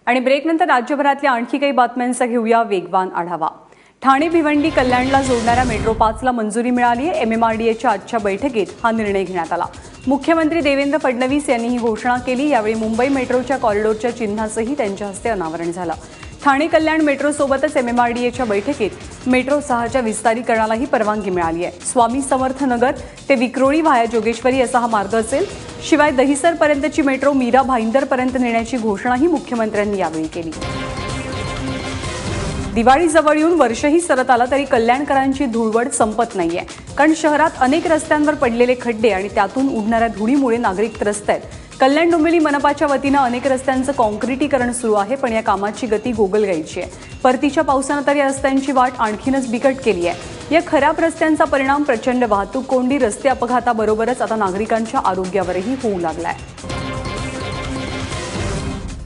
आणि ब्रेकनंतर राज्यभरातल्या आणखी काही बातम्यांचा घेऊया वेगवान आढावा। ठाणे भिवंडी कल्याणला जोडणाऱ्या मेट्रो 5ला मंजुरी मिळाली आहे। MMRDAच्या आजच्या बैठकीत हा निर्णय घेण्यात आला। मुख्यमंत्री देवेंद्र फडणवीस यांनी ही घोषणा केली। यावेळी मुंबई मेट्रोच्या कॉरिडॉरच्या चिन्हाचंही त्यांच्या हस्ते अनावरण झालं। ठाणे कल्याण मेट्रो सोबतच MMRDAच्या बैठकीत मेट्रो 6च्या विस्तारीकरणालाही परवानगी मिळाली आहे। स्वामी समर्थ नगर ते विक्रोळी व्हाया जोगेश्वरी असा हा मार्ग असेल। शिवाय दहिसर पर्यंतची मेट्रो मीरा भाईंदर पर्यंत नेण्याची घोषणाही मुख्यमंत्र्यांनी यावेळी केली। दिवाळी जवळ येऊन वर्षही सरत आला तरी कल्याणकरांची धुळवड संपत नाहीये। कारण शहरात अनेक रस्त्यांवर पडलेले खड्डे आणि त्यातून उडणाऱ्या धुळीमुळे नागरिक त्रस्त आहेत। कल्याण डोंबिवली मनपाच्या वतीने अनेक रस्त्यांचं काँक्रिटीकरण सुरू आहे, पण या कामाची गती गोगलगायची आहे। परतीच्या पावसाने तर या रस्त्यांची वाट आणखीनच बिकट केली आहे। या खराब रस्त्यांचा परिणाम प्रचंड वाहतूक कोंडी, रस्ते अपघाताबरोबरच आता नागरिकांच्या आरोग्यावरही होऊ लागलाय।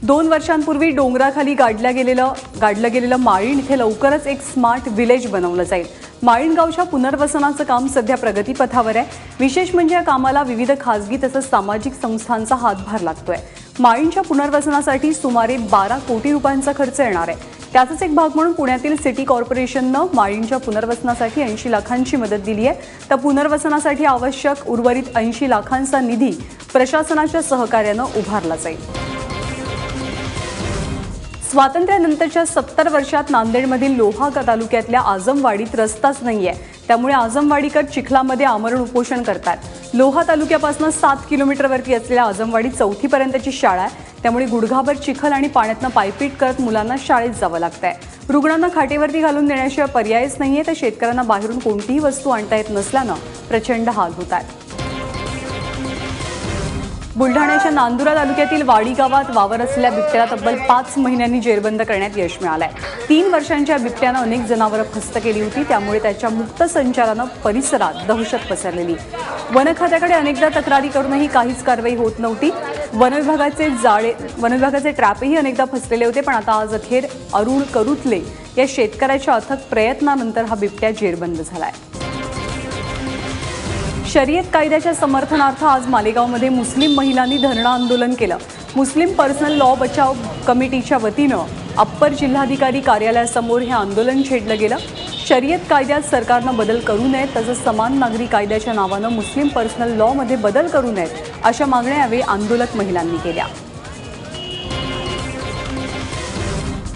2 वर्षांपूर्वी डोंगराखाली गाडलं गेलेलं माळीण इथे लवकरच एक स्मार्ट विलेज बनवलं जाईल। माळीण गावच्या पुनर्वसनाचं काम सध्या प्रगतीपथावर आहे। विशेष म्हणजे या कामाला विविध खासगी तसंच सामाजिक संस्थांचा हातभार लागतोय। माळीणच्या पुनर्वसनासाठी सुमारे 12 कोटी रुपयांचा खर्च येणार आहे। त्याचाच एक भाग म्हणून पुण्यातील सिटी कॉर्पोरेशननं माळीणच्या पुनर्वसनासाठी 80 लाखांची मदत दिली आहे। तर पुनर्वसनासाठी आवश्यक उर्वरित 80 लाखांचा निधी प्रशासनाच्या सहकार्यानं उभारला जाईल। स्वातंत्र्यानंतरच्या 70 वर्षात नांदेडमधील लोहा तालुक्यातल्या आजमवाडीत रस्ताच नाहीये। त्यामुळे आजमवाडीकर चिखलामध्ये आमरण उपोषण करतात। लोहा तालुक्यापासून 7 किलोमीटरवरती असलेल्या आजमवाडी 4थी पर्यंतची शाळा आहे। त्यामुळे गुडघाभर चिखल आणि पाण्यातनं पायपीट करत मुलांना शाळेत जावं लागतंय। रुग्णांना खाटेवरती घालून देण्याशिवाय पर्यायच नाहीये। तर शेतकऱ्यांना बाहेरून कोणतीही वस्तू आणता येत नसल्यानं प्रचंड हाल होत आहेत। बुलढाण्याच्या नांदुरा तालुक्यातील वाडी गावात वावर असलेल्या बिबट्याला तब्बल 5 महिन्यांनी जेरबंद करण्यात यश मिळालंय। 3 वर्षांच्या बिबट्यानं अनेक जनावरं फस्त केली होती, त्यामुळे त्याच्या मुक्त संचारानं परिसरात दहशत पसरलेली। वन खात्याकडे अनेकदा तक्रारी करूनही काहीच कारवाई होत नव्हती। वनविभागाचे ट्रॅपही अनेकदा फसलेले होते, पण आता आज अखेर अरुण करुतले या शेतकऱ्याच्या अथक प्रयत्नानंतर हा बिबट्या जेरबंद झालाय। शर्यत कायद्याच्या समर्थनार्थ आज मालेगावमध्ये मुस्लिम महिलांनी धरणं आंदोलन केलं। मुस्लिम पर्सनल लॉ बचाव कमिटीच्या वतीनं अप्पर जिल्हाधिकारी कार्यालयासमोर हे आंदोलन छेडलं गेलं। शर्यत कायद्यात सरकारनं बदल करू नयेत, तसंच समान नागरी कायद्याच्या नावानं मुस्लिम पर्सनल लॉमध्ये बदल करू नयेत अशा मागण्या यावेळी आंदोलक महिलांनी केल्या।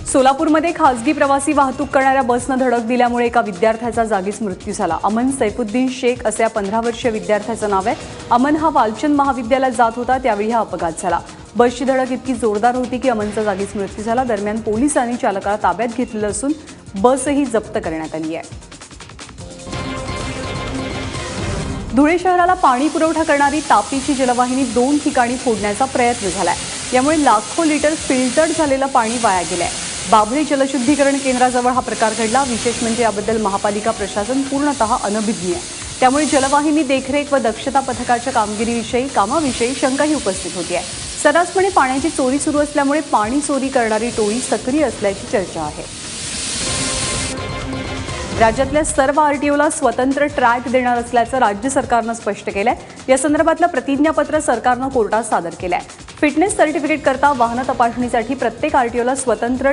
सोलापूरमध्ये खासगी प्रवासी वाहतूक करणाऱ्या बसनं धडक दिल्यामुळे एका विद्यार्थ्याचा जागीच मृत्यू झाला। अमन सैफुद्दीन शेख असं या 15 वर्षीय विद्यार्थ्याचं नाव आहे। अमन हा वालचंद महाविद्यालयात जात होता, त्यावेळी हा अपघात झाला। बसची धडक इतकी जोरदार होती की अमनचा जागीच मृत्यू झाला। दरम्यान पोलिसांनी चालकाला ताब्यात घेतलेलं असून बसही जप्त करण्यात आली आहे। धुळे शहराला पाणी पुरवठा करणारी तापीची जलवाहिनी 2 ठिकाणी फोडण्याचा प्रयत्न झालाय। यामुळे लाखो लिटर फिल्टर्ड झालेलं पाणी वाया गेलंय। बाभळी जलशुद्धीकरण केंद्राजवळ हा प्रकार घडला। विशेष म्हणजे याबद्दल महापालिका प्रशासन पूर्णतः अनभिज्ञ आहे। त्यामुळे जलवाहिनी देखरेख व दक्षता पथकाच्या कामाविषयी शंकाही उपस्थित होती आहे। सर्रासपणे पाण्याची चोरी सुरू असल्यामुळे पाणी चोरी करणारी टोळी सक्रिय असल्याची चर्चा आहे। राज्यातल्या सर्व आरटीओला स्वतंत्र ट्रॅक देणार असल्याचं राज्य सरकारनं स्पष्ट केलंय। या संदर्भातलं प्रतिज्ञापत्र सरकारनं कोर्टात सादर केलंय। फिटनेस सर्टिफिकेट करता वाहन तपासणीसाठी प्रत्येक आरटीओला स्वतंत्र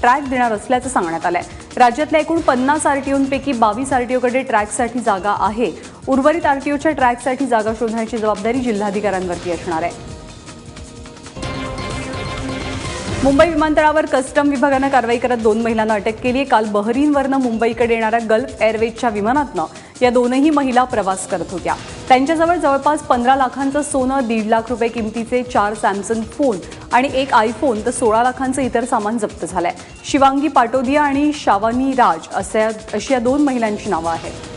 ट्रॅक देणार असल्याचं सांगण्यात आलंय। राज्यातल्या एकूण 50 आरटीओंपैकी 22 आरटीओकडे ट्रॅकसाठी जागा आहे। उर्वरित आरटीओच्या ट्रॅकसाठी जागा शोधण्याची जबाबदारी जिल्हाधिकाऱ्यांवरती असणार आहे। मुंबई विमानतळावर कस्टम विभागानं कारवाई करत 2 महिलांना अटक केली आहे। काल बहरीनवरनं मुंबईकडे येणाऱ्या गल्फ एअरवेजच्या विमानातनं या 2ही महिला प्रवास करत होत्या। त्यांच्याजवळ जवळपास 15 लाखांचं सोनं, 1.5 लाख रुपये किमतीचे 4 सॅमसंग फोन आणि 1 आयफोन तर 16 लाखांचं इतर सामान जप्त झालंय। शिवांगी पाटोदिया आणि शावानी राज अशी या 2 महिलांची नावं आहेत।